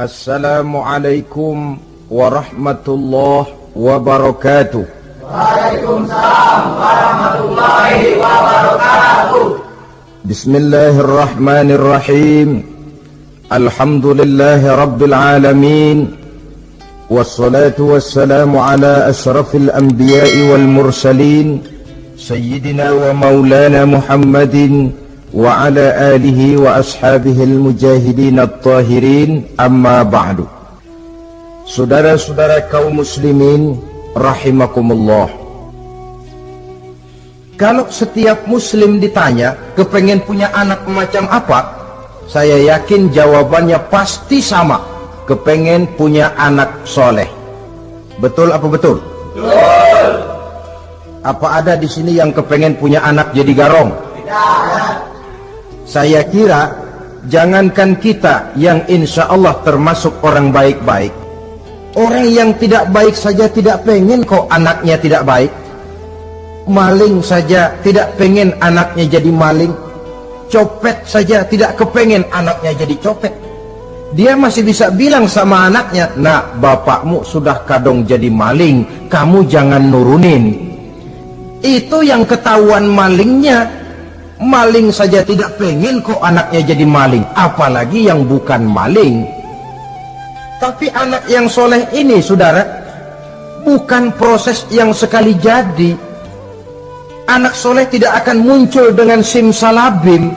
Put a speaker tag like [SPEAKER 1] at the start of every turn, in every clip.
[SPEAKER 1] Assalamualaikum warahmatullahi wabarakatuh.
[SPEAKER 2] Waalaikumsalam warahmatullahi wabarakatuh.
[SPEAKER 1] Bismillahirrahmanirrahim. Alhamdulillahi rabbil alamin. Wassalatu wassalamu ala ashrafil anbiya'i wal mursalin, Sayyidina wa maulana Muhammadin wa ala alihi wa ashabihi al-mujahidin at-tahirin, amma ba'du. Saudara-saudara kaum muslimin rahimakumullah, kalau setiap muslim ditanya kepengen punya anak macam apa, saya yakin jawabannya pasti sama, kepengen punya anak soleh. Betul apa betul?
[SPEAKER 2] Betul.
[SPEAKER 1] Apa ada di sini yang kepengen punya anak jadi garong?
[SPEAKER 2] Tidak.
[SPEAKER 1] Saya kira jangankan kita yang insya Allah termasuk orang baik-baik, orang yang tidak baik saja tidak pengen kok anaknya tidak baik. Maling saja tidak pengen anaknya jadi maling. Copet saja tidak kepengen anaknya jadi copet. Dia masih bisa bilang sama anaknya, "Nak, bapakmu sudah kadung jadi maling, kamu jangan nurunin." Itu yang ketahuan malingnya. Maling saja tidak pengen kok anaknya jadi maling, apalagi yang bukan maling. Tapi anak yang soleh ini, saudara, bukan proses yang sekali jadi. Anak soleh tidak akan muncul dengan simsalabim.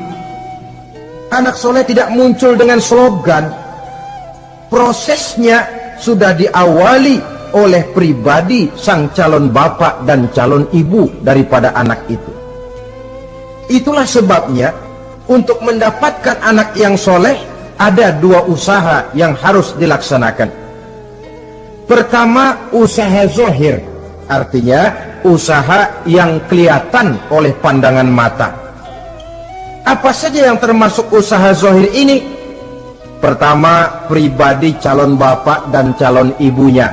[SPEAKER 1] Anak soleh tidak muncul dengan slogan. Prosesnya sudah diawali oleh pribadi sang calon bapak dan calon ibu daripada anak itu. Itulah sebabnya untuk mendapatkan anak yang soleh ada dua usaha yang harus dilaksanakan. Pertama, usaha zohir, artinya usaha yang kelihatan oleh pandangan mata. Apa saja yang termasuk usaha zohir ini? Pertama, pribadi calon bapak dan calon ibunya.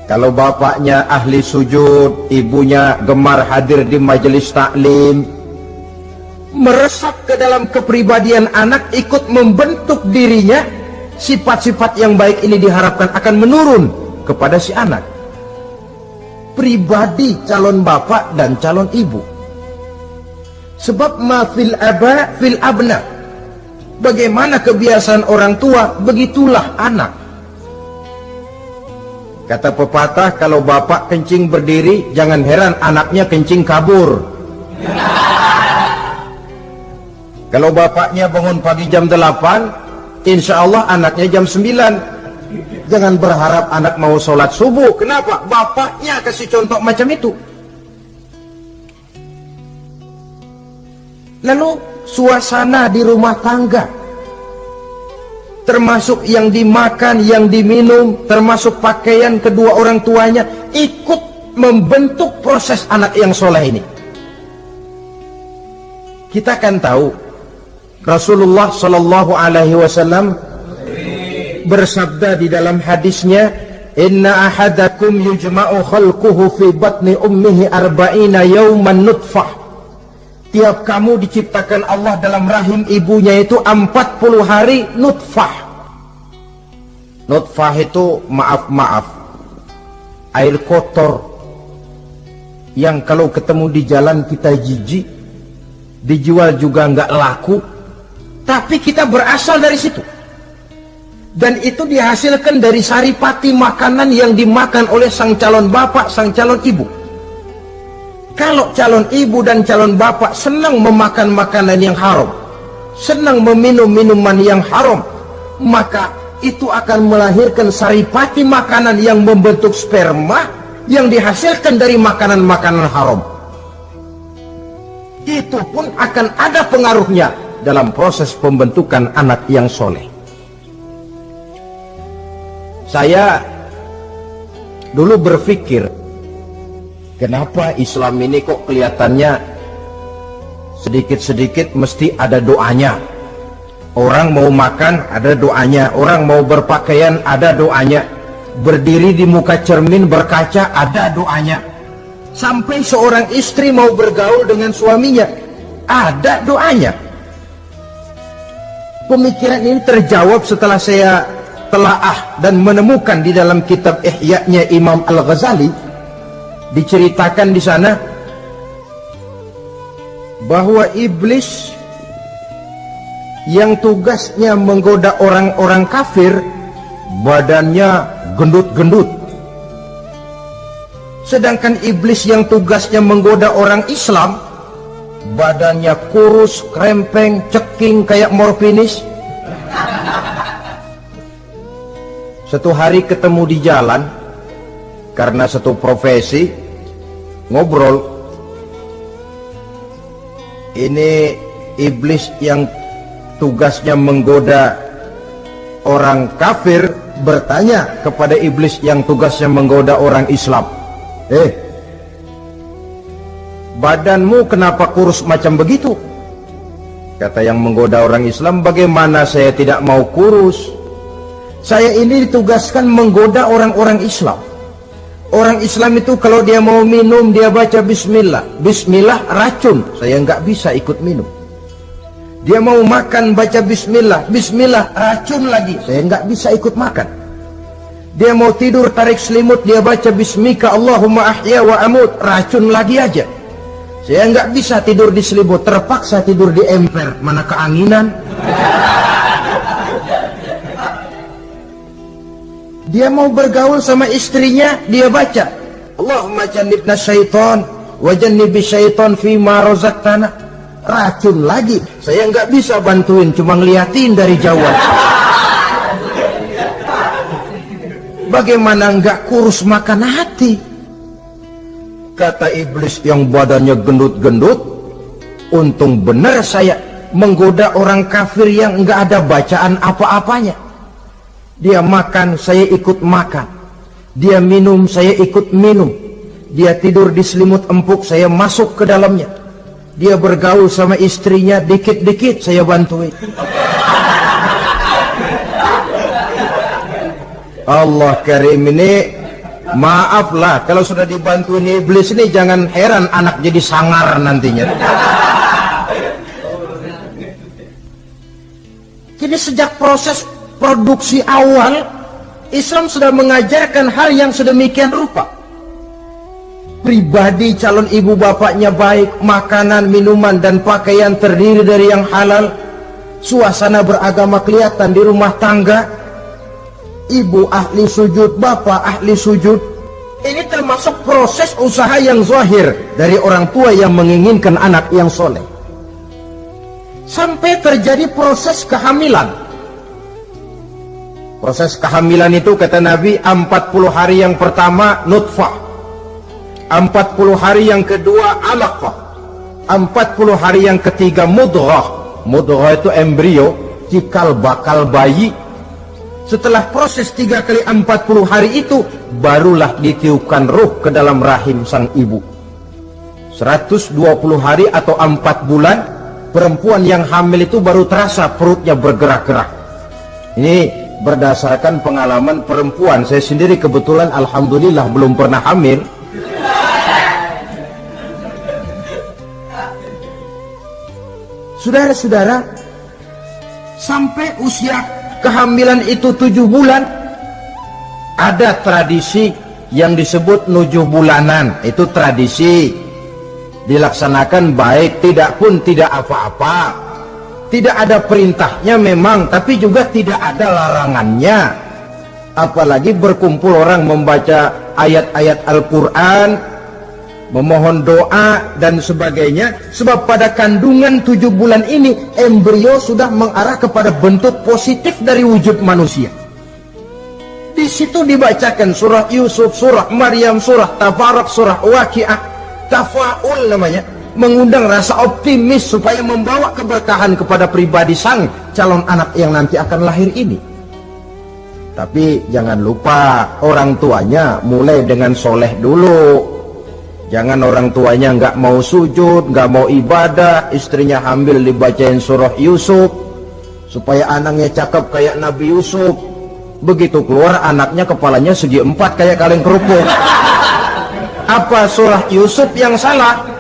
[SPEAKER 1] Kalau bapaknya ahli sujud, ibunya gemar hadir di majelis taklim, meresap ke dalam kepribadian anak, ikut membentuk dirinya. Sifat-sifat yang baik ini diharapkan akan menurun kepada si anak. Pribadi calon bapak dan calon ibu. Sebab ma fil aba fil abna. Bagaimana kebiasaan orang tua, begitulah anak. Kata pepatah, kalau bapak kencing berdiri, jangan heran anaknya kencing kabur. Kalau bapaknya bangun pagi jam 8, insya Allah anaknya jam 9. Jangan berharap anak mau sholat subuh. Kenapa? Bapaknya kasih contoh macam itu. Lalu suasana di rumah tangga, termasuk yang dimakan, yang diminum, termasuk pakaian kedua orang tuanya, ikut membentuk proses anak yang soleh ini. Kita kan tahu Rasulullah Shallallahu Alaihi Wasallam bersabda di dalam hadisnya, "Inna ahadakum yujma'u khalquhu fi batni ummihi arba'ina yawman nutfah." Tiap kamu diciptakan Allah dalam rahim ibunya itu 40 hari nutfah. Nutfah itu maaf, air kotor yang kalau ketemu di jalan kita jijik, dijual juga nggak laku. Tapi kita berasal dari situ. Dan itu dihasilkan dari saripati makanan yang dimakan oleh sang calon bapak, sang calon ibu. Kalau calon ibu dan calon bapak senang memakan makanan yang haram, senang meminum minuman yang haram, maka itu akan melahirkan saripati makanan yang membentuk sperma yang dihasilkan dari makanan-makanan haram. Itu pun akan ada pengaruhnya dalam proses pembentukan anak yang soleh. Saya dulu berpikir, kenapa Islam ini kok kelihatannya sedikit-sedikit mesti ada doanya. Orang mau makan ada doanya, orang mau berpakaian ada doanya, berdiri di muka cermin berkaca ada doanya, sampai seorang istri mau bergaul dengan suaminya ada doanya. Pemikiran ini terjawab setelah saya bertelaah dan menemukan di dalam kitab Ihya-nya Imam Al-Ghazali, diceritakan di sana bahwa iblis yang tugasnya menggoda orang-orang kafir badannya gendut-gendut, sedangkan iblis yang tugasnya menggoda orang Islam badannya kurus, krempeng, ceking kayak morfinis. Satu hari ketemu di jalan karena satu profesi, ngobrol. Ini iblis yang tugasnya menggoda orang kafir bertanya kepada iblis yang tugasnya menggoda orang Islam, badanmu kenapa kurus macam begitu? Kata yang menggoda orang Islam, bagaimana saya tidak mau kurus? Saya ini ditugaskan menggoda orang-orang Islam. Orang Islam itu kalau dia mau minum dia baca bismillah. Bismillah racun, saya nggak bisa ikut minum. Dia mau makan baca bismillah. Bismillah racun lagi, saya nggak bisa ikut makan. Dia mau tidur tarik selimut, dia baca bismika Allahumma ahya wa amut, racun lagi aja. Saya nggak bisa tidur di selimut, terpaksa tidur di emper, mana keanginan. Dia mau bergaul sama istrinya, dia baca Allahumma jannibna syaitan wa jannibi syaitan fima razaqtana, racun lagi. Saya nggak bisa bantuin, cuma ngeliatin dari jauh. Bagaimana nggak kurus makan hati? Kata iblis yang badannya gendut-gendut, untung benar saya menggoda orang kafir yang nggak ada bacaan apa-apanya. Dia makan, saya ikut makan. Dia minum, saya ikut minum. Dia tidur di selimut empuk, saya masuk ke dalamnya. Dia bergaul sama istrinya, dikit-dikit saya bantuin. Allah Karim, ini maaflah kalau sudah dibantuin iblis ini, jangan heran anak jadi sangar nantinya. Jadi sejak proses produksi awal, Islam sudah mengajarkan hal yang sedemikian rupa. Pribadi calon ibu bapaknya baik, makanan, minuman, dan pakaian terdiri dari yang halal. Suasana beragama kelihatan di rumah tangga. Ibu ahli sujud, bapak ahli sujud. Ini termasuk proses usaha yang zahir dari orang tua yang menginginkan anak yang soleh. Sampai terjadi proses kehamilan. Proses kehamilan itu kata Nabi 40 hari yang pertama nutfah, 40 hari yang kedua alaqah, 40 hari yang ketiga mudghah. Mudghah itu embrio, cikal bakal bayi. Setelah proses 3 kali 40 hari itu, barulah ditiupkan ruh ke dalam rahim sang ibu. 120 hari atau 4 bulan, perempuan yang hamil itu baru terasa perutnya bergerak-gerak. Ini berdasarkan pengalaman perempuan. Saya sendiri kebetulan alhamdulillah belum pernah hamil. Saudara-saudara, sampai usia kehamilan itu 7 bulan, ada tradisi yang disebut 7 bulanan. Itu tradisi dilaksanakan baik, tidak pun tidak apa-apa. Tidak ada perintahnya memang, tapi juga tidak ada larangannya. Apalagi berkumpul orang membaca ayat-ayat Al-Quran, memohon doa dan sebagainya. Sebab pada kandungan 7 bulan ini, embrio sudah mengarah kepada bentuk positif dari wujud manusia. Di situ dibacakan surah Yusuf, surah Maryam, surah Tabarak, surah Waqiah, tafaul namanya, mengundang rasa optimis supaya membawa keberkahan kepada pribadi sang calon anak yang nanti akan lahir ini. Tapi jangan lupa orang tuanya mulai dengan soleh dulu. Jangan orang tuanya nggak mau sujud, nggak mau ibadah, istrinya hamil dibacain surah Yusuf supaya anaknya cakep kayak Nabi Yusuf. Begitu keluar anaknya kepalanya segi 4 kayak kaleng kerupuk. Apa surah Yusuf yang salah?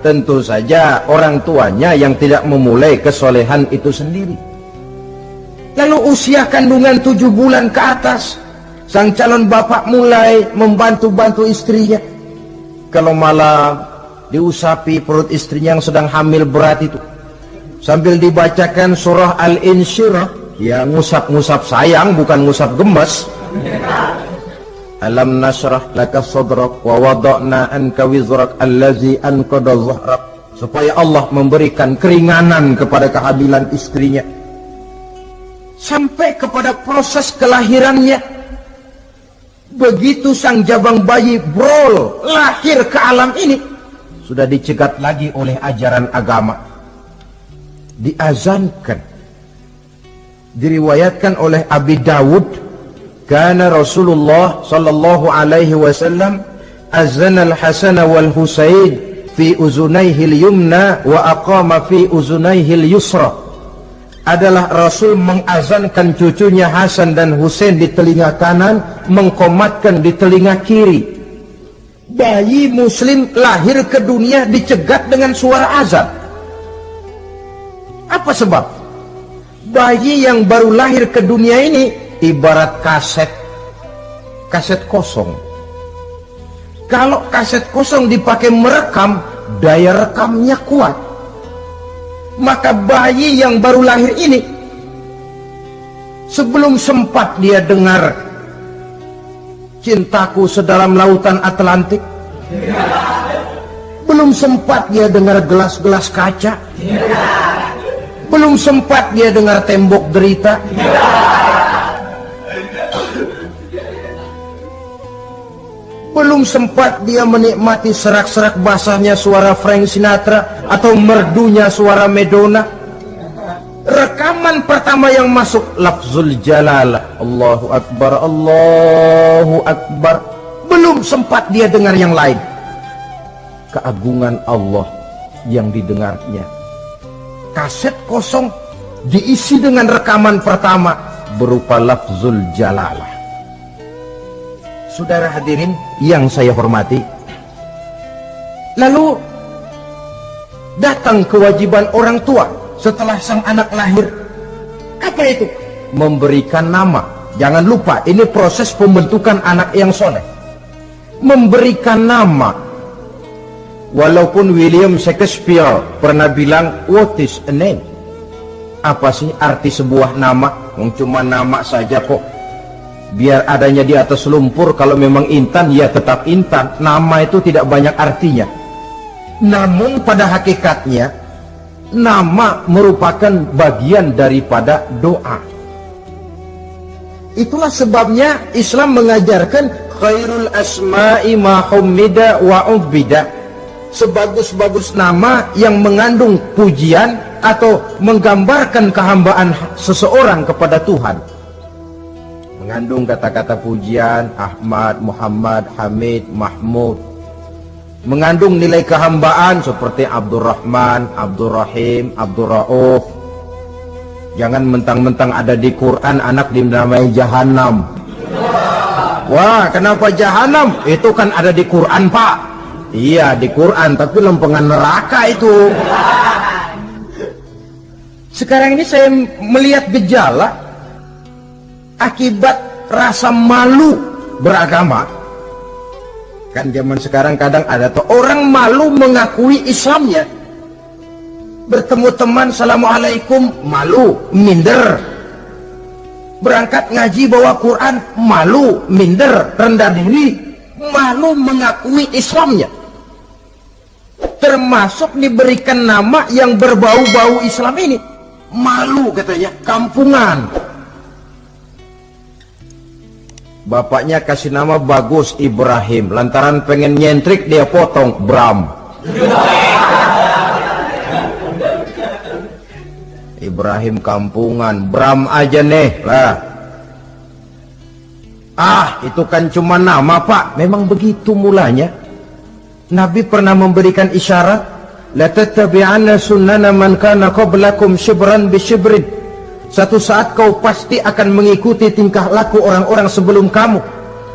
[SPEAKER 1] Tentu saja orang tuanya yang tidak memulai kesolehan itu sendiri. Lalu usia kandungan 7 bulan ke atas, sang calon bapak mulai membantu-bantu istrinya. Kalau malam diusapi perut istrinya yang sedang hamil berat itu, sambil dibacakan surah Al-Insyirah, ya ngusap-ngusap sayang, bukan ngusap gemes. Alam nasrah laka sadrak wa wada'na anka wizrak allazi anqadha dhahrak, supaya Allah memberikan keringanan kepada kehamilan istrinya. Sampai kepada proses kelahirannya, begitu sang jabang bayi brol lahir ke alam ini, sudah dicegat lagi oleh ajaran agama, diazankan. Diriwayatkan oleh Abi Dawud, kana Rasulullah sallallahu alaihi wasallam azana al-Hasan wal Husain fi uzunaihi al-yumna wa aqama fi uzunaihi al-yusra. Adalah Rasul mengazankan cucunya Hasan dan Husain di telinga kanan, mengkomatkan di telinga kiri. Bayi muslim lahir ke dunia dicegat dengan suara azan. Apa sebab? Bayi yang baru lahir ke dunia ini ibarat kaset kosong. Kalau kaset kosong dipakai merekam, daya rekamnya kuat. Maka bayi yang baru lahir ini, sebelum sempat dia dengar cintaku sedalam lautan Atlantik, belum sempat dia dengar gelas-gelas kaca, belum sempat dia dengar tembok derita, belum sempat dia menikmati serak-serak basahnya suara Frank Sinatra atau merdunya suara Madonna. Rekaman pertama yang masuk lafzul jalalah, Allahu Akbar, Allahu Akbar. Belum sempat dia dengar yang lain. Keagungan Allah yang didengarnya. Kaset kosong diisi dengan rekaman pertama berupa lafzul jalalah. Saudara hadirin yang saya hormati, lalu datang kewajiban orang tua setelah sang anak lahir. Apa itu? Memberikan nama. Jangan lupa, ini proses pembentukan anak yang soleh. Memberikan nama. Walaupun William Shakespeare pernah bilang, what is a name? Apa sih arti sebuah nama? Cuma nama saja kok. Biar adanya di atas lumpur, kalau memang intan, ya tetap intan. Nama itu tidak banyak artinya. Namun pada hakikatnya, nama merupakan bagian daripada doa. Itulah sebabnya Islam mengajarkan khairul asma'i ma hummida wa ubida. Sebagus-bagus nama yang mengandung pujian atau menggambarkan kehambaan seseorang kepada Tuhan. Mengandung kata-kata pujian, Ahmad, Muhammad, Hamid, Mahmud. Mengandung nilai kehambaan seperti Abdurrahman, Abdurrahim, Abdurrauf. Jangan mentang-mentang ada di Quran anak dinamai Jahannam. Wah, kenapa Jahannam? Itu kan ada di Quran, Pak. Iya, di Quran, tapi lempengan neraka itu. Sekarang ini saya melihat gejala akibat rasa malu beragama. Kan zaman sekarang kadang ada tuh orang malu mengakui Islamnya. Bertemu teman, Assalamualaikum, malu, minder. Berangkat ngaji bawa Quran, malu, minder, rendah diri, malu mengakui Islamnya. Termasuk diberikan nama yang berbau-bau Islam ini. Malu katanya, kampungan. Bapaknya kasih nama bagus, Ibrahim. Lantaran pengen nyentrik, dia potong Bram. Ibrahim kampungan, Bram aja nih lah. Ah, itu kan cuma nama, Pak. Memang begitu mulanya. Nabi pernah memberikan isyarat, la tattabi'anna sunnana man kana qablakum shibran bi shibrin. Satu saat kau pasti akan mengikuti tingkah laku orang-orang sebelum kamu.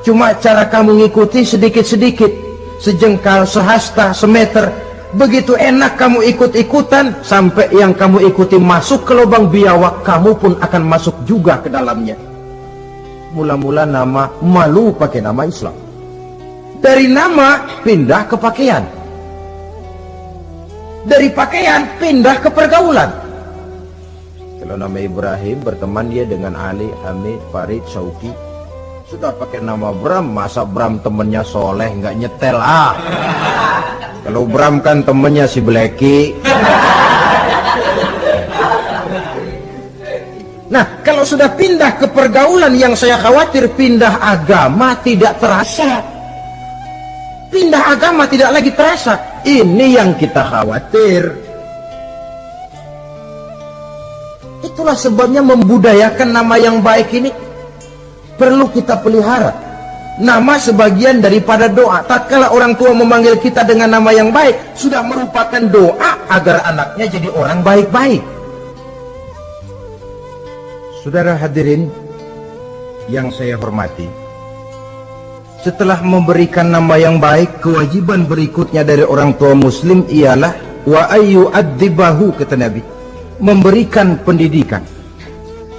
[SPEAKER 1] Cuma cara kamu mengikuti sedikit-sedikit, sejengkal, sehasta, semeter. Begitu enak kamu ikut-ikutan, sampai yang kamu ikuti masuk ke lubang biawak, kamu pun akan masuk juga ke dalamnya. Mula-mula nama, malu pakai nama Islam. Dari nama pindah ke pakaian, dari pakaian pindah ke pergaulan. Kalau nama Ibrahim, berteman dia dengan Ali, Hamid, Farid, Syauki. Sudah pakai nama Bram, masa Bram temennya soleh nggak nyetel Kalau Bram kan temennya si Bleki. Nah, kalau sudah pindah ke pergaulan, yang saya khawatir pindah agama tidak terasa. Pindah agama tidak lagi terasa. Ini yang kita khawatir. Itulah sebabnya membudayakan nama yang baik ini perlu kita pelihara. Nama sebagian daripada doa. Tatkala orang tua memanggil kita dengan nama yang baik, sudah merupakan doa agar anaknya jadi orang baik-baik. Saudara hadirin yang saya hormati, setelah memberikan nama yang baik, kewajiban berikutnya dari orang tua muslim ialah wa ayyu'adzibahu, kata Nabi, memberikan pendidikan.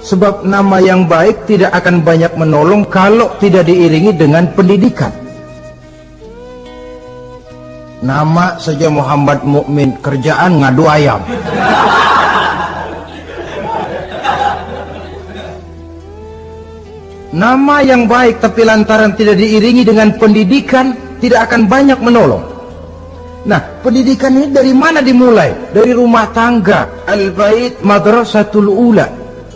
[SPEAKER 1] Sebab nama yang baik tidak akan banyak menolong kalau tidak diiringi dengan pendidikan. Nama saja Muhammad Mukmin, kerjaan ngadu ayam. Nama yang baik tapi lantaran tidak diiringi dengan pendidikan, tidak akan banyak menolong. Nah, pendidikan ini dari mana dimulai? Dari rumah tangga. Al-bait madrasatul ula.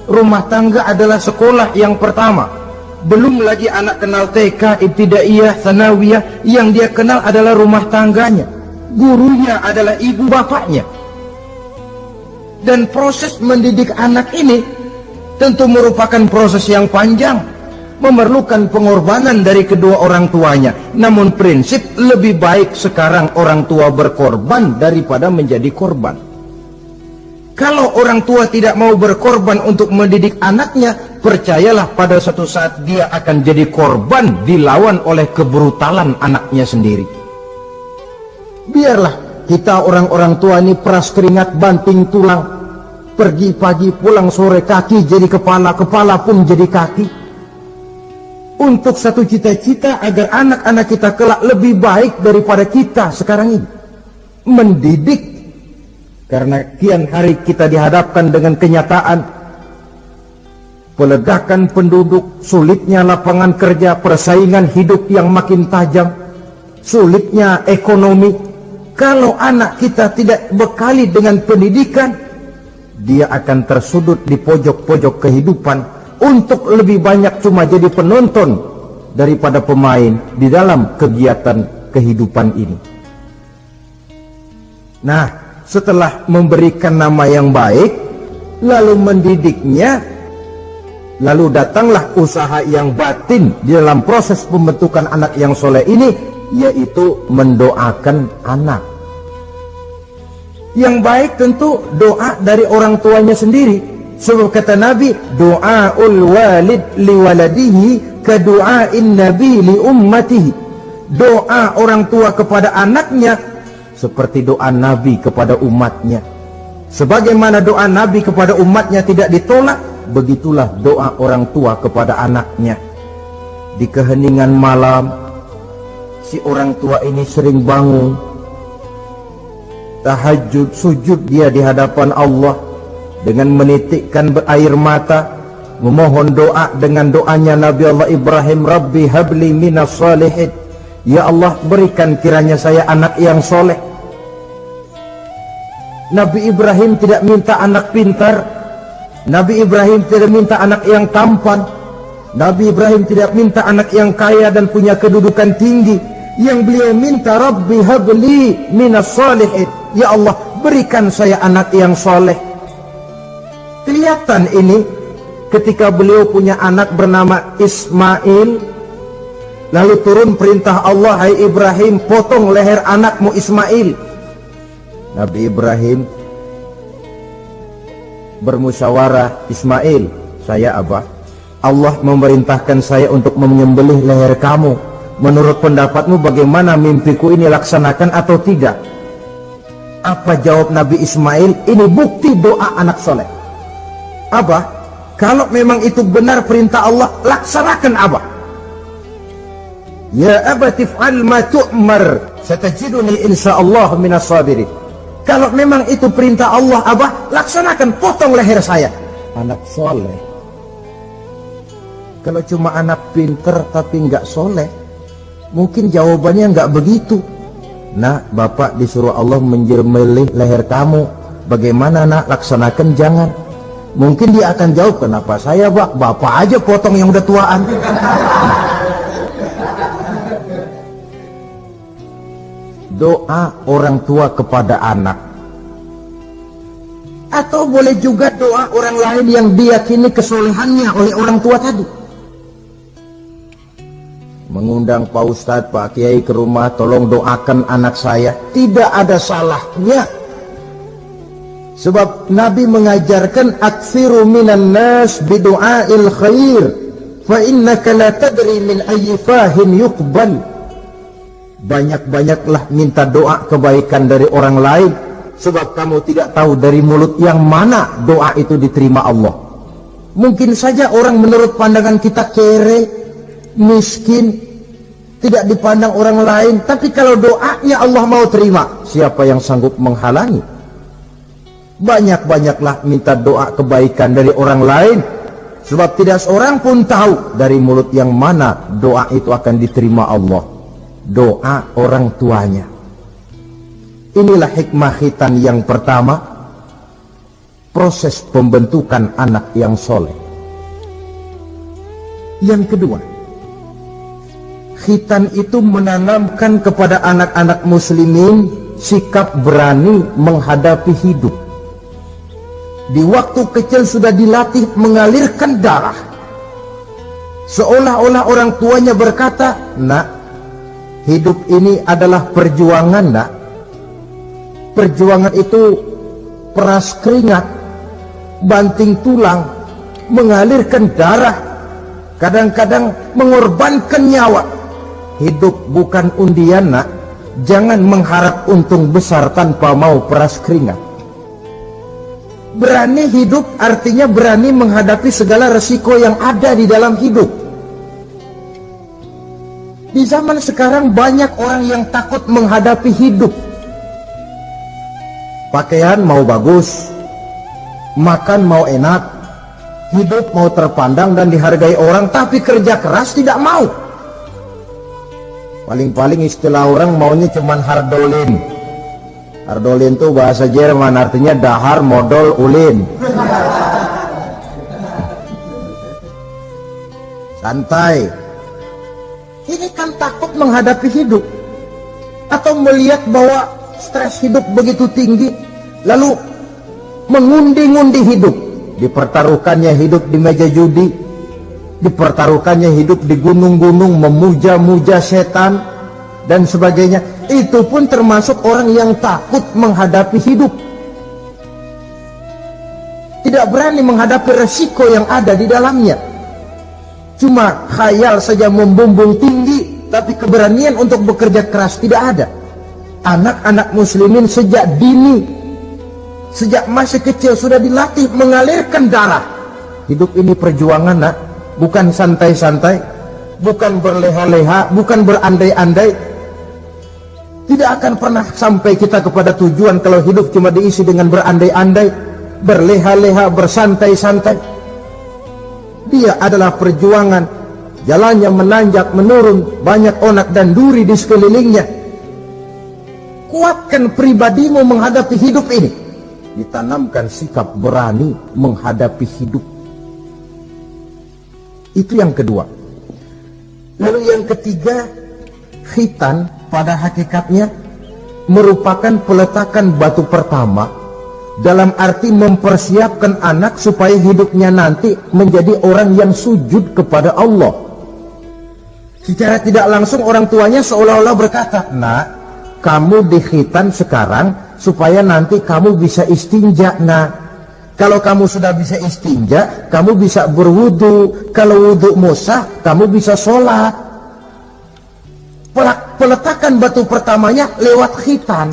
[SPEAKER 1] Rumah tangga adalah sekolah yang pertama. Belum lagi anak kenal TK, ibtidaiyah, tsanawiyah. Yang dia kenal adalah rumah tangganya. Gurunya adalah ibu bapaknya. Dan proses mendidik anak ini tentu merupakan proses yang panjang, memerlukan pengorbanan dari kedua orang tuanya. Namun prinsip lebih baik sekarang orang tua berkorban daripada menjadi korban. Kalau orang tua tidak mau berkorban untuk mendidik anaknya, percayalah pada suatu saat dia akan jadi korban, dilawan oleh kebrutalan anaknya sendiri. Biarlah kita orang-orang tua ini peras keringat banting tulang, pergi pagi pulang sore, kaki jadi kepala, kepala pun jadi kaki, untuk satu cita-cita agar anak-anak kita kelak lebih baik daripada kita sekarang ini. Mendidik. Karena kian hari kita dihadapkan dengan kenyataan peledakan penduduk, sulitnya lapangan kerja, persaingan hidup yang makin tajam, sulitnya ekonomi. Kalau anak kita tidak bekali dengan pendidikan, dia akan tersudut di pojok-pojok kehidupan untuk lebih banyak cuma jadi penonton daripada pemain di dalam kegiatan kehidupan ini. Nah, setelah memberikan nama yang baik, lalu mendidiknya, lalu datanglah usaha yang batin di dalam proses pembentukan anak yang soleh ini, yaitu mendoakan anak. Yang baik tentu doa dari orang tuanya sendiri. Sebab kata Nabi, doaul walid liwaladihi kadu'ain nabi li ummatihi. Doa orang tua kepada anaknya seperti doa Nabi kepada umatnya. Sebagaimana doa Nabi kepada umatnya tidak ditolak, begitulah doa orang tua kepada anaknya. Di keheningan malam, si orang tua ini sering bangun, tahajud, sujud dia di hadapan Allah dengan menitikkan air mata, memohon doa dengan doanya Nabi Allah Ibrahim, Rabbi habli minas salihin. Ya Allah, berikan kiranya saya anak yang soleh. Nabi Ibrahim tidak minta anak pintar. Nabi Ibrahim tidak minta anak yang tampan. Nabi Ibrahim tidak minta anak yang kaya dan punya kedudukan tinggi. Yang beliau minta, Rabbi habli minas salihin. Ya Allah, berikan saya anak yang soleh. Kelihatan ini ketika beliau punya anak bernama Ismail. Lalu turun perintah Allah, hai Ibrahim, potong leher anakmu Ismail. Nabi Ibrahim bermusyawarah, Ismail, saya Abah, Allah memerintahkan saya untuk menyembelih leher kamu. Menurut pendapatmu bagaimana, mimpiku ini laksanakan atau tidak? Apa jawab Nabi Ismail? Ini bukti doa anak soleh. Abah, kalau memang itu benar perintah Allah, laksanakan Abah. Ya abati fa'al ma tu'mar, satajiduni insyaallah minas sabirin. Kalau memang itu perintah Allah, Abah, laksanakan, potong leher saya. Anak soleh. Kalau cuma anak pinter tapi nggak soleh, mungkin jawabannya nggak begitu. Nak, bapak disuruh Allah menjelmelih leher kamu. Bagaimana nak, laksanakan jangan. Mungkin dia akan jawab, kenapa saya pak? Bapak aja potong yang udah tuaan. Doa orang tua kepada anak. Atau boleh juga doa orang lain yang diyakini kesolehannya oleh orang tua tadi. Mengundang Pak Ustadz, Pak Kiai ke rumah, tolong doakan anak saya. Tidak ada salahnya. Sebab Nabi mengajarkan aktsiru minan nas bidu'ail khair fa innaka la tadri min ayyi fahin yuqbal. Banyak-banyaklah minta doa kebaikan dari orang lain, sebab kamu tidak tahu dari mulut yang mana doa itu diterima Allah. Mungkin saja orang menurut pandangan kita kere, miskin, tidak dipandang orang lain, tapi kalau doanya Allah mau terima, siapa yang sanggup menghalangi? Banyak-banyaklah minta doa kebaikan dari orang lain, sebab tidak seorang pun tahu dari mulut yang mana doa itu akan diterima Allah. Doa orang tuanya. Inilah hikmah khitan yang pertama, proses pembentukan anak yang soleh. Yang kedua, khitan itu menanamkan kepada anak-anak muslimin sikap berani menghadapi hidup. Di waktu kecil sudah dilatih mengalirkan darah. Seolah-olah orang tuanya berkata, nak, hidup ini adalah perjuangan nak. Perjuangan itu peras keringat, banting tulang, mengalirkan darah, kadang-kadang mengorbankan nyawa. Hidup bukan undian nak. Jangan mengharap untung besar tanpa mau peras keringat. Berani hidup artinya berani menghadapi segala resiko yang ada di dalam hidup. Di zaman sekarang banyak orang yang takut menghadapi hidup. Pakaian mau bagus, makan mau enak, hidup mau terpandang dan dihargai orang, tapi kerja keras tidak mau. Paling-paling istilah orang maunya cuman hardolin. Hardolin itu bahasa Jerman, artinya dahar modal ulin. Santai. Ini kan takut menghadapi hidup, atau melihat bahwa stres hidup begitu tinggi, lalu mengundi-ngundi hidup. Dipertaruhkannya hidup di meja judi, dipertaruhkannya hidup di gunung-gunung, memuja-muja setan dan sebagainya. Itu pun termasuk orang yang takut menghadapi hidup, tidak berani menghadapi resiko yang ada di dalamnya. Cuma khayal saja membumbung tinggi, tapi keberanian untuk bekerja keras tidak ada. Anak-anak muslimin sejak dini, sejak masih kecil sudah dilatih mengalirkan darah. Hidup ini perjuangan nak, bukan santai-santai, bukan berleha-leha, bukan berandai-andai. Tidak akan pernah sampai kita kepada tujuan kalau hidup cuma diisi dengan berandai-andai, berleha-leha, bersantai-santai. Dia adalah perjuangan, jalannya menanjak, menurun, banyak onak dan duri di sekelilingnya. Kuatkan pribadimu menghadapi hidup ini. Ditanamkan sikap berani menghadapi hidup. Itu yang kedua. Lalu yang ketiga, khitan pada hakikatnya merupakan peletakan batu pertama, dalam arti mempersiapkan anak supaya hidupnya nanti menjadi orang yang sujud kepada Allah. Secara tidak langsung orang tuanya seolah-olah berkata, nak, kamu dikhitan sekarang supaya nanti kamu bisa istinja. Nah, kalau kamu sudah bisa istinja, kamu bisa berwudu. Kalau wudumu sah, kamu bisa sholat. Peletakan batu pertamanya lewat khitan.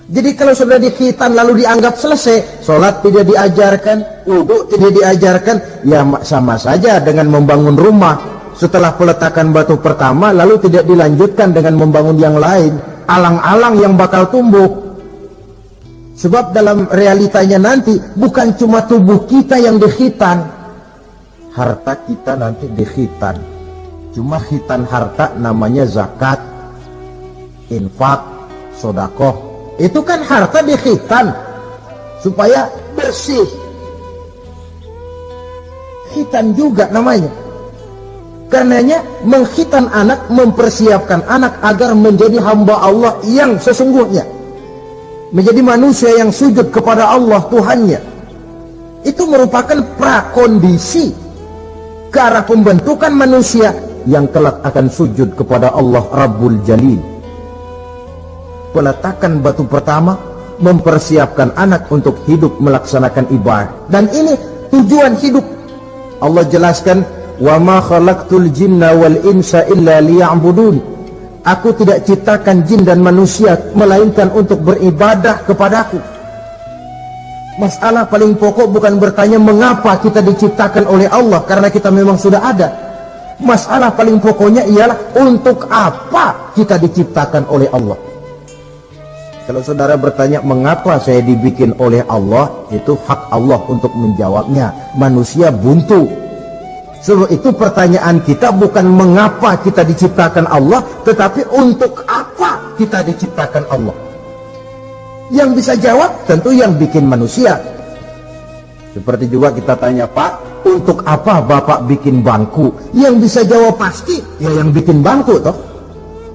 [SPEAKER 1] Jadi kalau sudah dikhitan lalu dianggap selesai, sholat tidak diajarkan, wudhu tidak diajarkan, ya sama saja dengan membangun rumah. Setelah peletakan batu pertama lalu tidak dilanjutkan dengan membangun yang lain, alang-alang yang bakal tumbuh. Sebab dalam realitanya nanti bukan cuma tubuh kita yang dikhitan, harta kita nanti dikhitan. Cuma khitan harta namanya zakat, infak, sodakoh. Itu kan harta dikhitan supaya bersih. Khitan juga namanya. Karenanya mengkhitan anak, mempersiapkan anak agar menjadi hamba Allah yang sesungguhnya, menjadi manusia yang sujud kepada Allah Tuhannya. Itu merupakan prakondisi ke arah pembentukan manusia yang kelak akan sujud kepada Allah Rabbul Jalil. Peletakan batu pertama mempersiapkan anak untuk hidup melaksanakan ibadah, dan ini tujuan hidup. Allah jelaskan, wa ma khalaqtul jinna wal insa illa liya'budun. Aku tidak ciptakan jin dan manusia melainkan untuk beribadah kepadaku. Masalah paling pokok bukan bertanya mengapa kita diciptakan oleh Allah, karena kita memang sudah ada. Masalah paling pokoknya ialah untuk apa kita diciptakan oleh Allah. Kalau saudara bertanya mengapa saya dibikin oleh Allah, itu hak Allah untuk menjawabnya. Manusia buntu. Sebab itu pertanyaan kita bukan mengapa kita diciptakan Allah, tetapi untuk apa kita diciptakan Allah. Yang bisa jawab tentu yang bikin manusia. Seperti juga kita tanya, Pak, untuk apa Bapak bikin bangku? Yang bisa jawab pasti ya yang bikin bangku toh.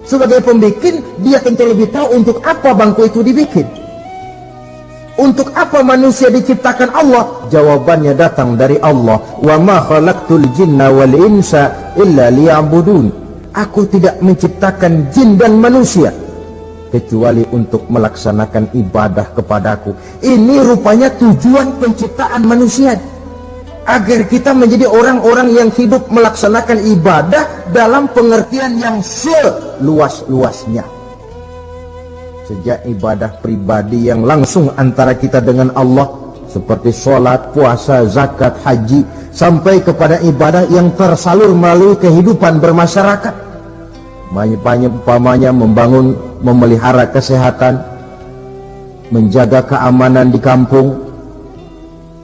[SPEAKER 1] Sebagai pembikin, dia tentu lebih tahu untuk apa bangku itu dibikin. Untuk apa manusia diciptakan Allah? Jawabannya datang dari Allah. Wa ma khalaqtul jinna wal insa illa liya'budun. Aku tidak menciptakan jin dan manusia kecuali untuk melaksanakan ibadah kepadaku. Ini rupanya tujuan penciptaan manusia, agar kita menjadi orang-orang yang hidup melaksanakan ibadah dalam pengertian yang seluas-luasnya. Sejak ibadah pribadi yang langsung antara kita dengan Allah, seperti sholat, puasa, zakat, haji, sampai kepada ibadah yang tersalur melalui kehidupan bermasyarakat. Umpamanya membangun, memelihara kesehatan, menjaga keamanan di kampung,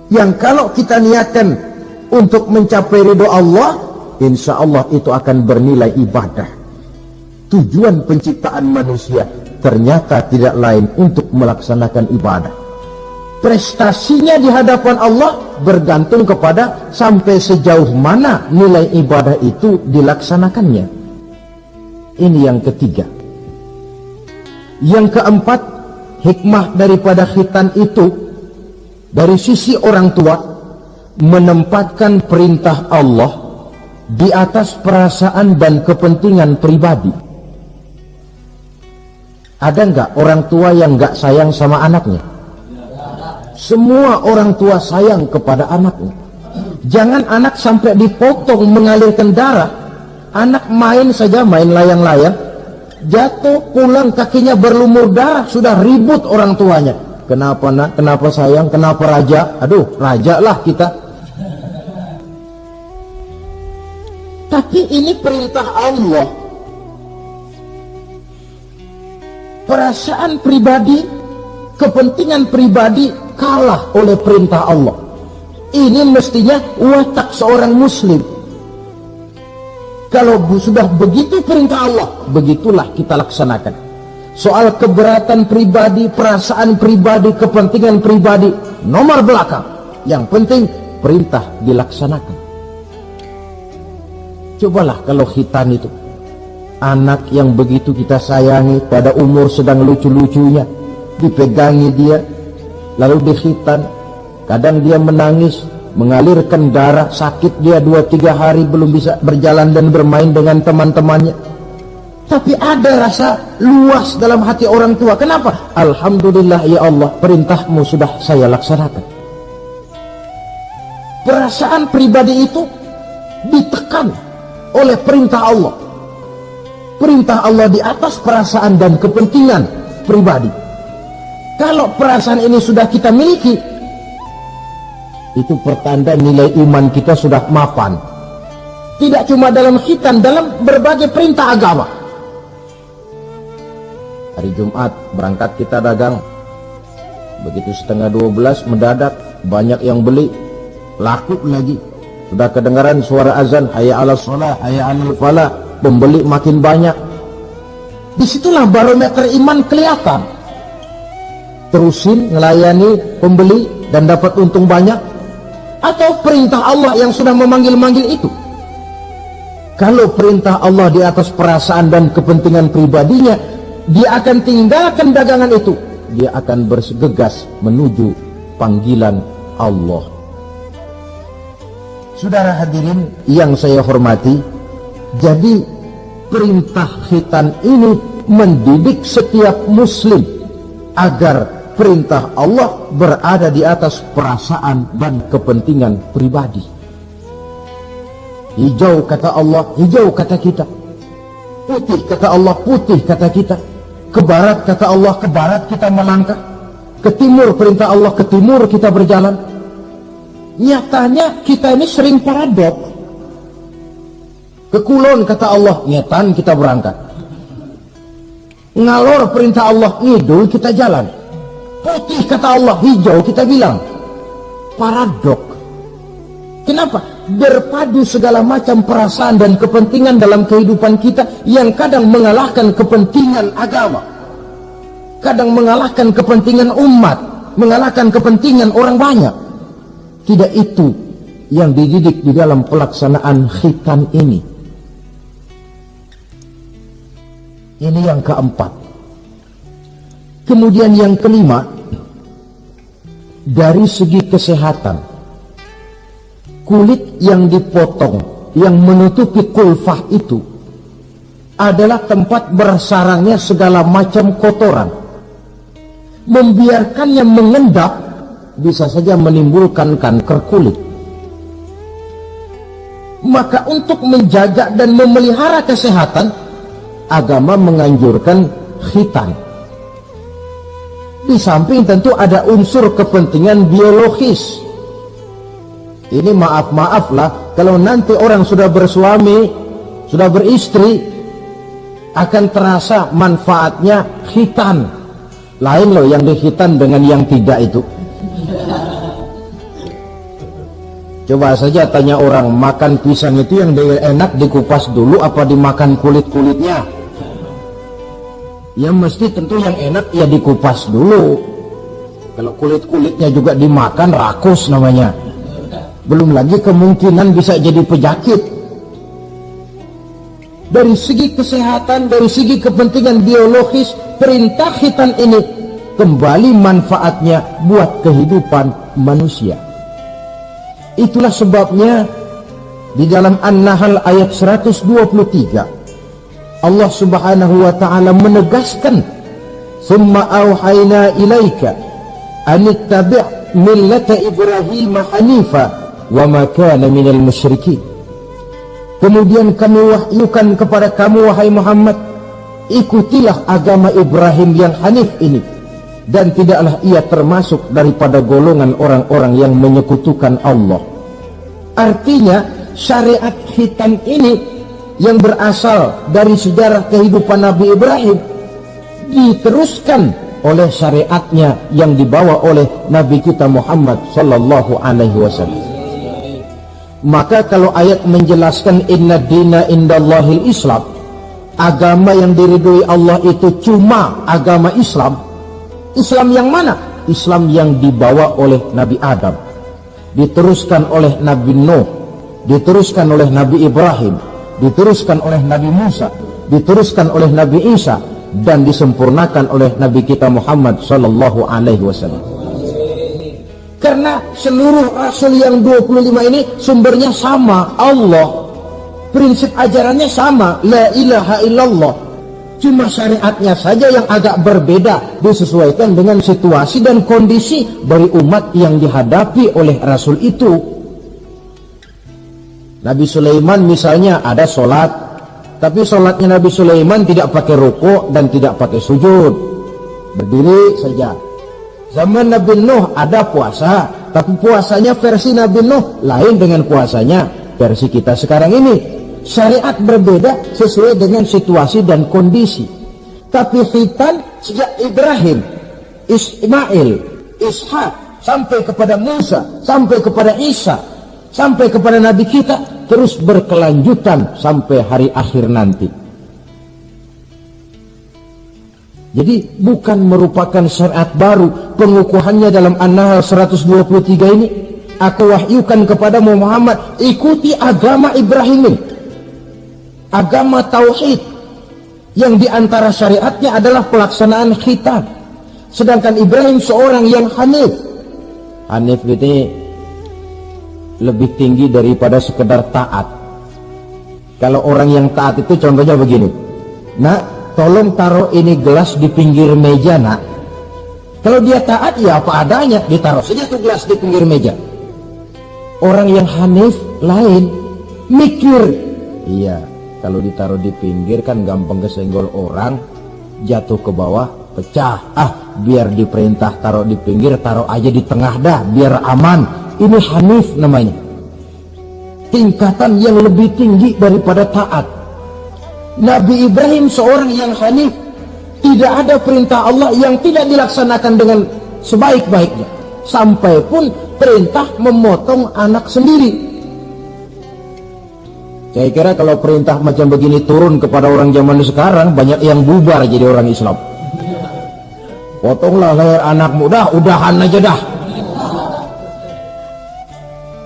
[SPEAKER 1] yang kalau kita niatkan untuk mencapai ridho Allah, insya Allah itu akan bernilai ibadah. Tujuan penciptaan manusia ternyata tidak lain untuk melaksanakan ibadah. Prestasinya di hadapan Allah bergantung kepada sampai sejauh mana nilai ibadah itu dilaksanakannya. Ini yang ketiga. Yang keempat, hikmah daripada khitan itu dari sisi orang tua, menempatkan perintah Allah di atas perasaan dan kepentingan pribadi. Ada nggak orang tua yang nggak sayang sama anaknya? Semua orang tua sayang kepada anaknya. Jangan anak sampai dipotong mengalirkan darah. Anak main saja, main layang-layang, jatuh pulang kakinya berlumur darah, sudah ribut orang tuanya. Kenapa nak? Kenapa sayang? Kenapa raja? Aduh, raja lah kita. Tapi ini perintah Allah. Perasaan pribadi, kepentingan pribadi kalah oleh perintah Allah. Ini mestinya watak seorang muslim. Kalau sudah begitu perintah Allah, begitulah kita laksanakan. Soal keberatan pribadi, perasaan pribadi, kepentingan pribadi, nomor belakang. Yang penting perintah dilaksanakan. Cobalah kalau khitan itu, anak yang begitu kita sayangi pada umur sedang lucu-lucunya, dipegangi dia, lalu dikhitan. Kadang dia menangis, mengalirkan darah, sakit dia 2-3 hari belum bisa berjalan dan bermain dengan teman-temannya. Tapi ada rasa luas dalam hati orang tua. Kenapa? Alhamdulillah ya Allah, perintahmu sudah saya laksanakan. Perasaan pribadi itu ditekan oleh perintah Allah. Perintah Allah di atas perasaan dan kepentingan pribadi. Kalau perasaan ini sudah kita miliki, itu pertanda nilai iman kita sudah mapan. Tidak cuma dalam khitan, dalam berbagai perintah agama. Hari Jumat berangkat kita dagang, begitu 11:30 mendadak banyak yang beli, laku lagi. Sudah kedengaran suara azan, hayya 'alas shalah, hayya 'alal falah, pembeli makin banyak. Disitulah barometer iman kelihatan. Terusin melayani pembeli dan dapat untung banyak, atau perintah Allah yang sudah memanggil-manggil itu? Kalau perintah Allah di atas perasaan dan kepentingan pribadinya, dia akan tinggalkan dagangan itu, dia akan bergegas menuju panggilan Allah. Saudara hadirin yang saya hormati, jadi perintah khitan ini mendidik setiap muslim agar perintah Allah berada di atas perasaan dan kepentingan pribadi. Hijau kata Allah, hijau kata kita. Putih kata Allah, putih kata kita. Ke barat kata Allah, ke barat kita melangkah. Ke timur perintah Allah, ke timur kita berjalan. Nyatanya kita ini sering paradok. Ke kulon kata Allah, ngetan kita berangkat. Ngalor perintah Allah, ngidul kita jalan. Putih kata Allah, hijau kita bilang. Paradok. Kenapa? Berpadu segala macam perasaan dan kepentingan dalam kehidupan kita yang kadang mengalahkan kepentingan agama, kadang mengalahkan kepentingan umat, mengalahkan kepentingan orang banyak. Tidak itu yang dididik di dalam pelaksanaan khitan ini. Ini yang keempat. Kemudian yang kelima, dari segi kesehatan, kulit yang dipotong, yang menutupi kulfah itu adalah tempat bersarangnya segala macam kotoran. Membiarkannya mengendap bisa saja menimbulkan kanker kulit. Maka untuk menjaga dan memelihara kesehatan, agama menganjurkan khitan. Di samping tentu ada unsur kepentingan biologis. Ini maaf-maaflah, kalau nanti orang sudah bersuami, sudah beristri, akan terasa manfaatnya khitan. Lain loh yang dikhitan dengan yang tidak itu. Coba saja tanya orang, makan pisang itu yang enak dikupas dulu apa dimakan kulit-kulitnya? Ya mesti tentu yang enak ya dikupas dulu. Kalau kulit-kulitnya juga dimakan, rakus namanya. Belum lagi kemungkinan bisa jadi penyakit. Dari segi kesehatan, dari segi kepentingan biologis, perintah khitan ini kembali manfaatnya buat kehidupan manusia. Itulah sebabnya di dalam An-Nahl ayat 123 Allah Subhanahu wa taala menegaskan, "Tsumma auhayna ilaika an ittabi' millata Ibrahim hanifa wa ma kana minal musyrikin." Kemudian kami wahyukan kepada kamu wahai Muhammad, ikutilah agama Ibrahim yang hanif ini, dan tidaklah ia termasuk daripada golongan orang-orang yang menyekutukan Allah. Artinya syariat khitan ini yang berasal dari sejarah kehidupan Nabi Ibrahim diteruskan oleh syariatnya yang dibawa oleh Nabi kita Muhammad sallallahu alaihi wasallam. Maka kalau ayat menjelaskan inna dina indallahil Islam, agama yang diridhoi Allah itu cuma agama Islam. Islam yang mana? Islam yang dibawa oleh Nabi Adam, diteruskan oleh Nabi Nuh, diteruskan oleh Nabi Ibrahim, diteruskan oleh Nabi Musa, diteruskan oleh Nabi Isa, dan disempurnakan oleh Nabi kita Muhammad sallallahu alaihi wasallam. Karena seluruh rasul yang 25 ini sumbernya sama, Allah. Prinsip ajarannya sama, la ilaha illallah. Cuma syariatnya saja yang agak berbeda, disesuaikan dengan situasi dan kondisi dari umat yang dihadapi oleh rasul itu. Nabi Sulaiman misalnya ada sholat, tapi sholatnya Nabi Sulaiman tidak pakai ruku dan tidak pakai sujud, berdiri saja. Zaman Nabi Nuh ada puasa, tapi puasanya versi Nabi Nuh lain dengan puasanya versi kita sekarang ini. Syariat berbeda sesuai dengan situasi dan kondisi. Tapi khitan sejak Ibrahim, Ismail, Ishak, sampai kepada Musa, sampai kepada Isa, sampai kepada Nabi kita, terus berkelanjutan sampai hari akhir nanti. Jadi bukan merupakan syariat baru. Pengukuhannya dalam An-Nahl 123 ini, aku wahyukan kepada Muhammad, ikuti agama Ibrahim ini, agama tauhid, yang diantara syariatnya adalah pelaksanaan khitan. Sedangkan Ibrahim seorang yang hanif. Hanif ini lebih tinggi daripada sekedar taat. Kalau orang yang taat itu contohnya begini, nak, tolong taruh ini gelas di pinggir meja, nak. Kalau dia taat ya apa adanya, ditaruh saja tuh gelas di pinggir meja. Orang yang hanif lain, mikir. Iya, kalau ditaruh di pinggir kan gampang kesenggol orang, jatuh ke bawah, pecah. Biar diperintah taruh di pinggir, taruh aja di tengah dah, biar aman. Ini hanif namanya. Tingkatan yang lebih tinggi daripada taat. Nabi Ibrahim seorang yang hanif. Tidak ada perintah Allah yang tidak dilaksanakan dengan sebaik-baiknya. Sampai pun perintah memotong anak sendiri. Saya kira kalau perintah macam begini turun kepada orang zaman sekarang, banyak yang bubar jadi orang Islam. Potonglah leher anakmu, udahan aja dah.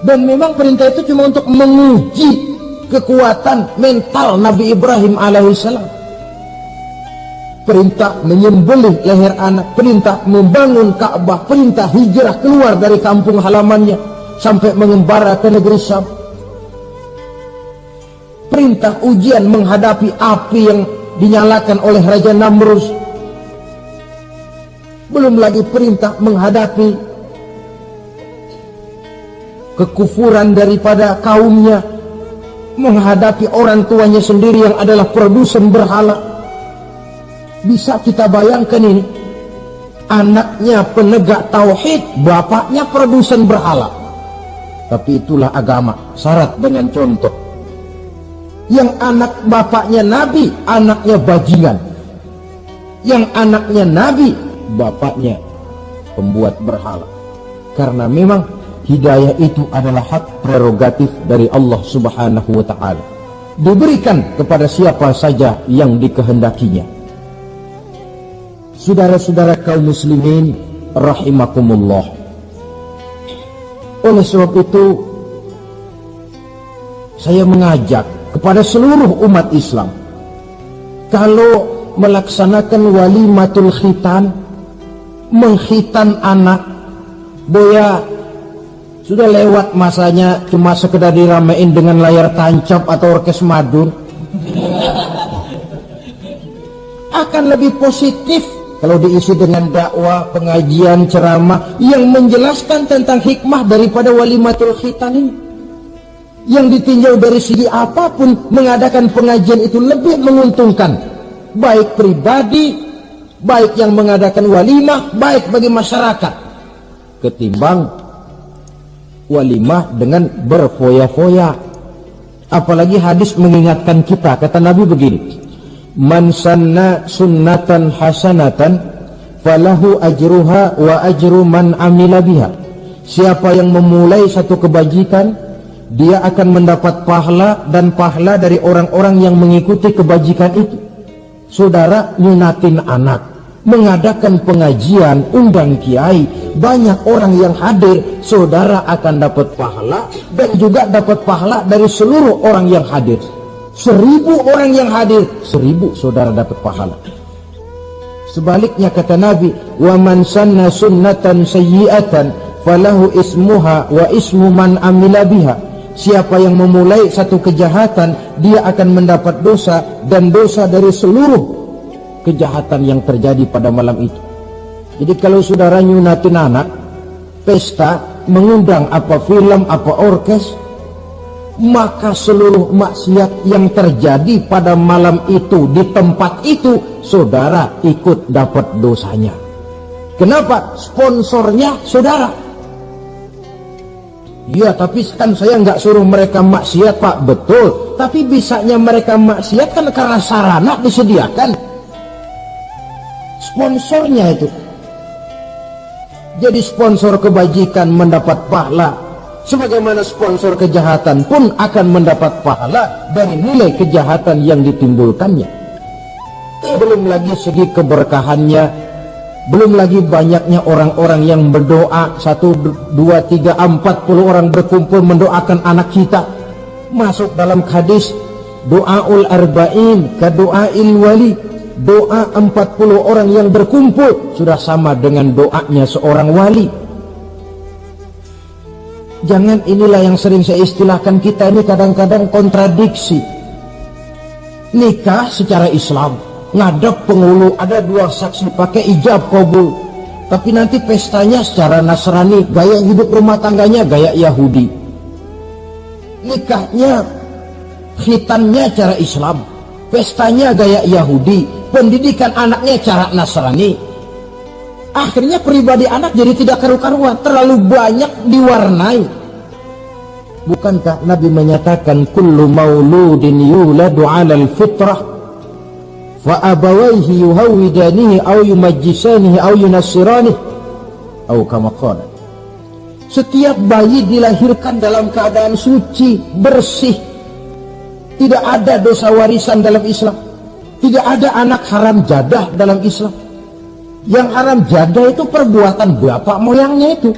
[SPEAKER 1] Dan memang perintah itu cuma untuk menguji kekuatan mental Nabi Ibrahim alaihissalam. Perintah menyembelih leher anak, perintah membangun Ka'bah, perintah hijrah keluar dari kampung halamannya sampai mengembara ke negeri Syam. Perintah ujian menghadapi api yang dinyalakan oleh Raja Namrus. Belum lagi perintah menghadapi kekufuran daripada kaumnya, menghadapi orang tuanya sendiri yang adalah produsen berhala. Bisa kita bayangkan ini, anaknya penegak tauhid, bapaknya produsen berhala. Tapi itulah agama, syarat dengan contoh. Yang anak bapaknya nabi, anaknya bajingan. Yang anaknya nabi, bapaknya pembuat berhala. Karena memang hidayah itu adalah hak prerogatif dari Allah Subhanahu wa ta'ala, diberikan kepada siapa saja yang dikehendakinya. Saudara-saudara kaum muslimin rahimakumullah, oleh sebab itu saya mengajak kepada seluruh umat Islam, kalau melaksanakan walimatul khitan, mengkhitan anak, boya sudah lewat masanya cuma sekedar diramein dengan layar tancap atau orkes madun. Akan lebih positif kalau diisi dengan dakwah, pengajian, ceramah yang menjelaskan tentang hikmah daripada walimatul khitan ini. Yang ditinjau dari segi apapun, mengadakan pengajian itu lebih menguntungkan, baik pribadi, baik yang mengadakan walimah, baik bagi masyarakat, ketimbang walimah dengan berfoya-foya. Apalagi hadis mengingatkan kita, kata Nabi begini, man sanna sunnatan hasanatan falahu ajruha wa ajru man amila biha. Siapa yang memulai satu kebajikan, dia akan mendapat pahala dan pahala dari orang-orang yang mengikuti kebajikan itu. Saudara nyunatin anak, mengadakan pengajian, undang kiai, banyak orang yang hadir, saudara akan dapat pahala dan juga dapat pahala dari seluruh orang yang hadir. 1000 orang yang hadir, 1000 saudara dapat pahala. Sebaliknya kata Nabi, wa man sanna sunnatan sayyi'atan falahu ismuha wa ismu man amila biha. Siapa yang memulai satu kejahatan, dia akan mendapat dosa dan dosa dari seluruh kejahatan yang terjadi pada malam itu. Jadi kalau saudara nyunatin anak, pesta, mengundang apa film, apa orkes, maka seluruh maksiat yang terjadi pada malam itu, di tempat itu, saudara ikut dapat dosanya. Kenapa? Sponsornya saudara. Ya, tapi kan saya nggak suruh mereka maksiat, Pak. Betul, tapi bisanya mereka maksiat kan karena sarana disediakan. Sponsornya itu. Jadi sponsor kebajikan mendapat pahala, sebagaimana sponsor kejahatan pun akan mendapat pahala dari nilai kejahatan yang ditimbulkannya. Belum lagi segi keberkahannya, belum lagi banyaknya orang-orang yang berdoa, 1, 2, 3, 40 orang berkumpul mendoakan anak kita. Masuk dalam hadis doaul arba'in ka doail wali, doa 40 orang yang berkumpul sudah sama dengan doanya seorang wali. Jangan, inilah yang sering saya istilahkan, kita ini kadang-kadang kontradiksi. Nikah secara Islam, ngadep penghulu, ada 2 saksi, pakai ijab kabul, tapi nanti pestanya secara Nasrani, gaya hidup rumah tangganya gaya Yahudi. Nikahnya, khitannya cara Islam, pestanya gaya Yahudi, pendidikan anaknya cara Nasrani. Akhirnya pribadi anak jadi tidak karu-karuan, terlalu banyak diwarnai. Bukankah Nabi menyatakan kullu mauludin yuladu 'alal fitrah fa abawaihi yuhawidanihi aw yumajjisanihi aw yunassiranihi aw kama qala. Setiap bayi dilahirkan dalam keadaan suci, bersih. Tidak ada dosa warisan dalam Islam. Tidak ada anak haram jadah dalam Islam. Yang haram jadah itu perbuatan bapak moyangnya itu.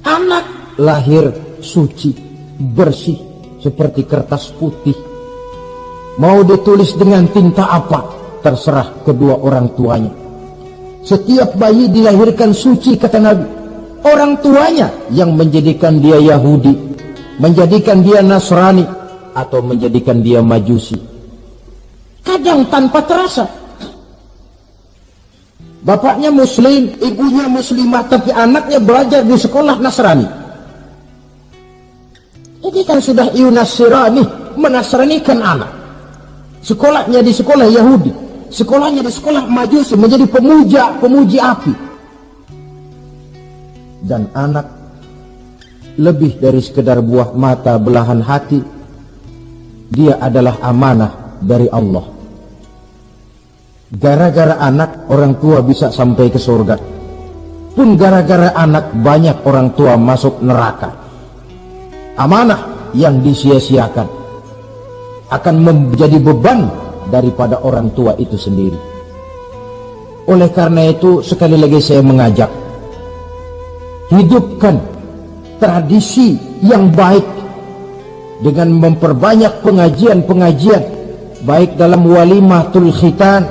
[SPEAKER 1] Anak lahir suci, bersih, seperti kertas putih. Mau ditulis dengan tinta apa, terserah kedua orang tuanya. Setiap bayi dilahirkan suci, kata Nabi. Orang tuanya yang menjadikan dia Yahudi, menjadikan dia Nasrani, atau menjadikan dia Majusi. Kadang tanpa terasa. Bapaknya Muslim, ibunya Muslimah, tapi anaknya belajar di sekolah Nasrani. Ini kan sudah yunasirani, menasranikan anak. Sekolahnya di sekolah Yahudi, sekolahnya di sekolah Majusi, menjadi pemuji api. Dan anak lebih dari sekedar buah mata belahan hati, dia adalah amanah dari Allah. Gara-gara anak, orang tua bisa sampai ke surga. Pun gara-gara anak, banyak orang tua masuk neraka. Amanah yang disia-siakan akan menjadi beban daripada orang tua itu sendiri. Oleh karena itu, sekali lagi saya mengajak, hidupkan tradisi yang baik dengan memperbanyak pengajian-pengajian, baik dalam walimatul khitan,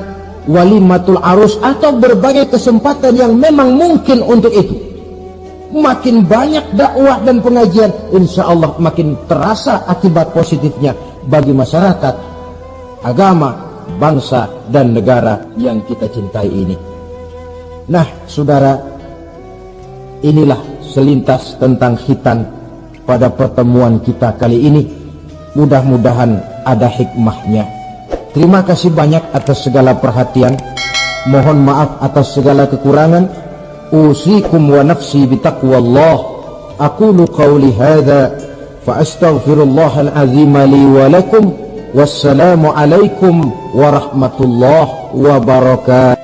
[SPEAKER 1] walimatul arus, atau berbagai kesempatan yang memang mungkin untuk itu. Makin banyak dakwah dan pengajian, insya Allah makin terasa akibat positifnya bagi masyarakat, agama, bangsa, dan negara yang kita cintai ini. Nah, saudara, inilah selintas tentang khitan pada pertemuan kita kali ini. Mudah-mudahan ada hikmahnya. Terima kasih banyak atas segala perhatian. Mohon maaf atas segala kekurangan. Usikum wa nafsi bitaqwallah. Aqulu qawli hadha fa astaghfirullahal azim li wa lakum. Wassalamu alaikum warahmatullahi wabarakatuh.